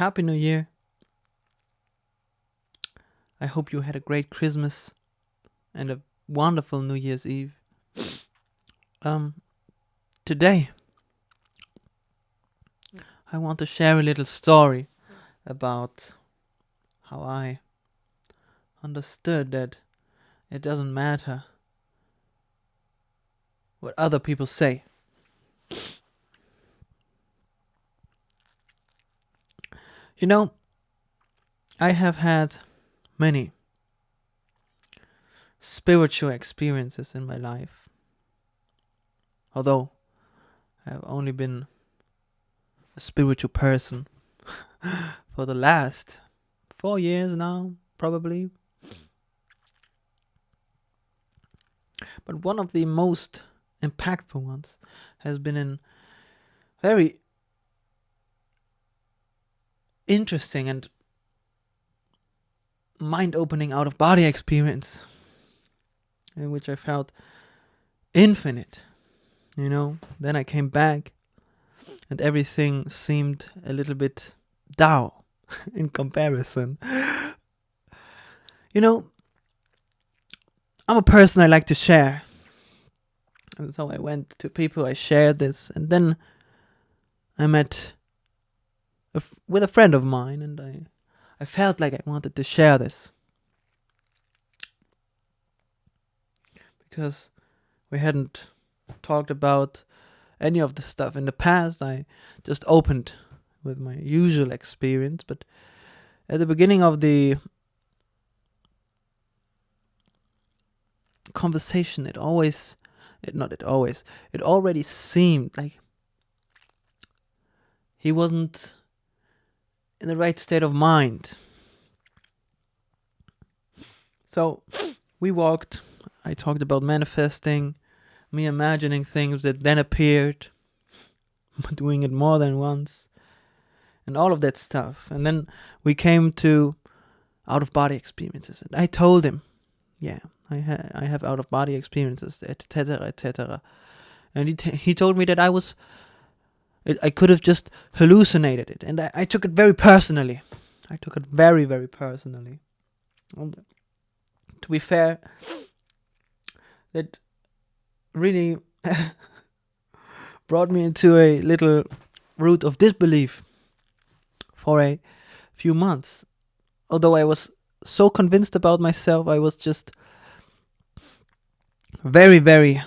Happy New Year. I hope you had a great Christmas and a wonderful New Year's Eve. Um, Today I want to share a little story about how I understood that it doesn't matter what other people say. You know, I have had many spiritual experiences in my life. Although I have only been a spiritual person for the last 4 years now, probably. But one of the most impactful ones has been in very interesting and mind-opening out-of-body experience in which I felt infinite. Then I came back and everything seemed a little bit dull in comparison. I'm a person I like to share. And so I went to people, I shared this, and then I met with a friend of mine, and I felt like I wanted to share this. Because we hadn't talked about any of the stuff in the past. I just opened with my usual experience, but at the beginning of the conversation, it already seemed like he wasn't in the right state of mind. So we walked, I talked about manifesting, me imagining things that then appeared, doing it more than once, and all of that stuff. And then we came to out-of-body experiences, and I told him, I have out-of-body experiences, etc., etc. And he told me that I could have just hallucinated it, and I took it very personally. I took it very, very personally. And to be fair, that really brought me into a little root of disbelief for a few months. Although I was so convinced about myself, I was just very, very,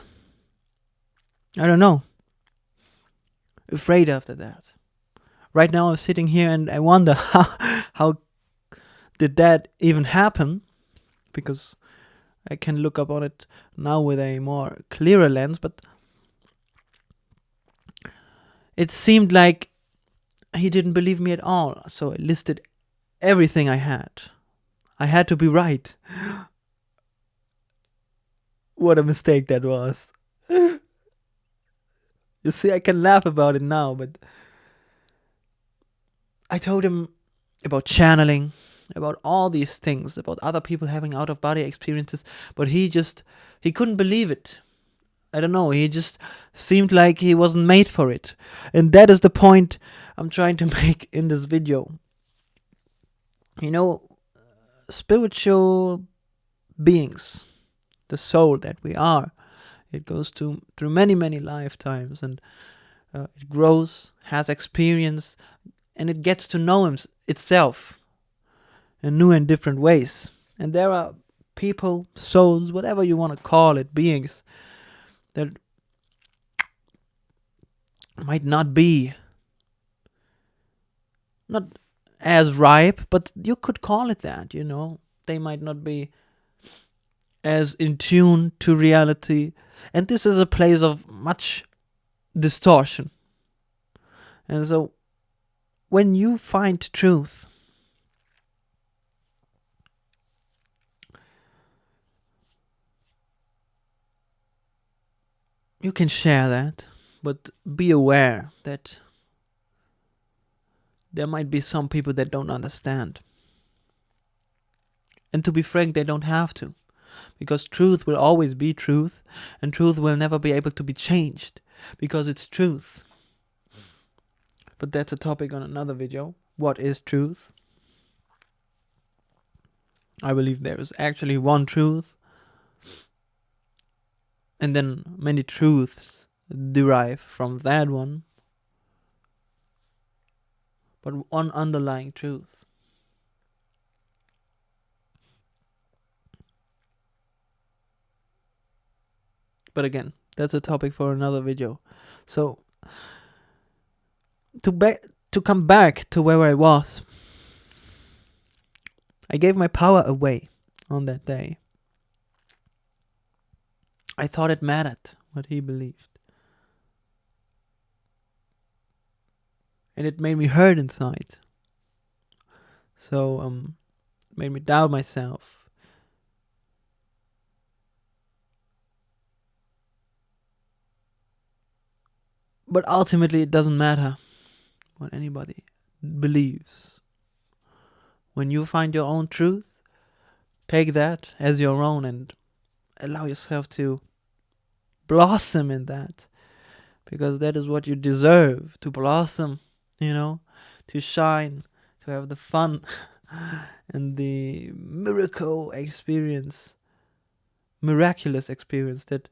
afraid after that. Right now I'm sitting here and I wonder how did that even happen? Because I can look up on it now with a more clearer lens, but it seemed like he didn't believe me at all. So I listed everything I had. I had to be right. What a mistake that was. You see, I can laugh about it now, but I told him about channeling, about all these things, about other people having out-of-body experiences, but he couldn't believe it. I don't know, he just seemed like he wasn't made for it. And that is the point I'm trying to make in this video. Spiritual beings, the soul that we are, it goes through many, many lifetimes, and it grows, has experience, and it gets to know itself in new and different ways. And there are people, souls, whatever you want to call it, beings that might not be not as ripe, but you could call it that, They might not be as in tune to reality. And this is a place of much distortion. And so when you find truth, you can share that, but be aware that there might be some people that don't understand. And to be frank, they don't have to. Because truth will always be truth, and truth will never be able to be changed, because it's truth. But that's a topic on another video. what is truth. I believe there is actually one truth, and then many truths derive from that one, but one underlying truth. But again, that's a topic for another video. So to come back to where I was, I gave my power away on that day. I thought it mattered what he believed. And it made me hurt inside. So it made me doubt myself. But ultimately it doesn't matter what anybody believes. When you find your own truth, take that as your own and allow yourself to blossom in that, because that is what you deserve, to blossom, to shine, to have the fun and the miraculous experience that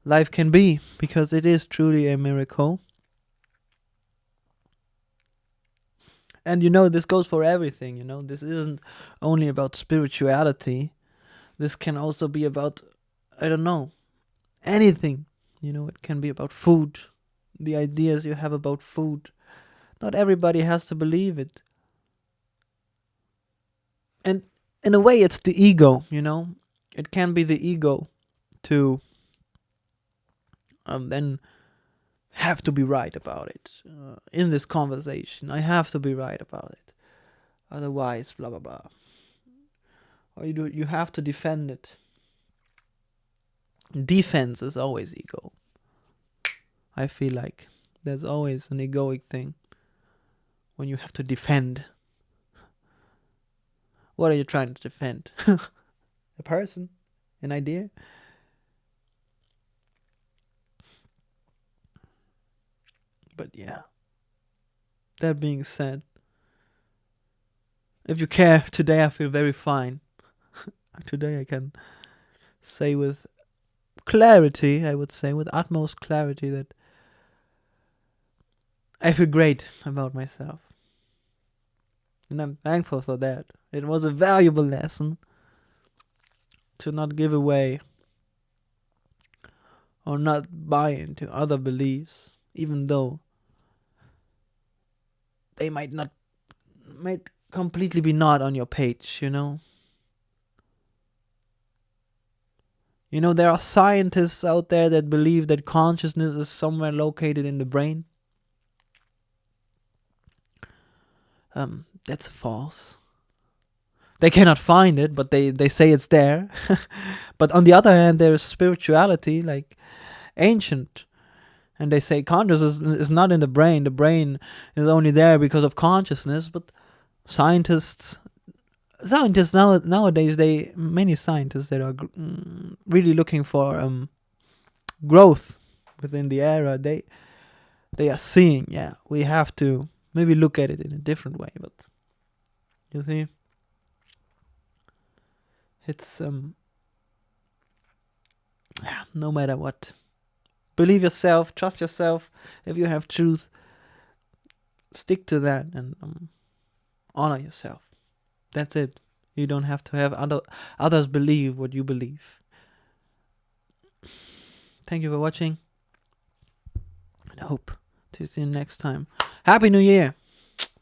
life can be, because it is truly a miracle. And this goes for everything. This isn't only about spirituality. This can also be about, I don't know, anything. It can be about food, the ideas you have about food. Not everybody has to believe it. And in a way, it's the ego, It can be the ego to then have to be right about it. In this conversation, I have to be right about it. Otherwise, blah, blah, blah. Or you have to defend it. Defense is always ego. I feel like there's always an egoic thing when you have to defend. What are you trying to defend? A person? An idea? But yeah. That being said, if you care, today I feel very fine. Today I can say with clarity, I would say with utmost clarity, that I feel great about myself. And I'm thankful for that. It was a valuable lesson to not give away or not buy into other beliefs, even though they might completely be not on your page, there are scientists out there that believe that consciousness is somewhere located in the brain. That's false. They cannot find it, but they say it's there. But on the other hand, there is spirituality, like ancient. And they say consciousness is not in the brain. The brain is only there because of consciousness. But scientists nowadays, many scientists that are really looking for growth within the era, they are seeing, we have to maybe look at it in a different way. But you see, it's no matter what, believe yourself, trust yourself. If you have truth, stick to that and honor yourself. That's it. You don't have to have others believe what you believe. Thank you for watching, and I hope to see you next time. Happy New Year!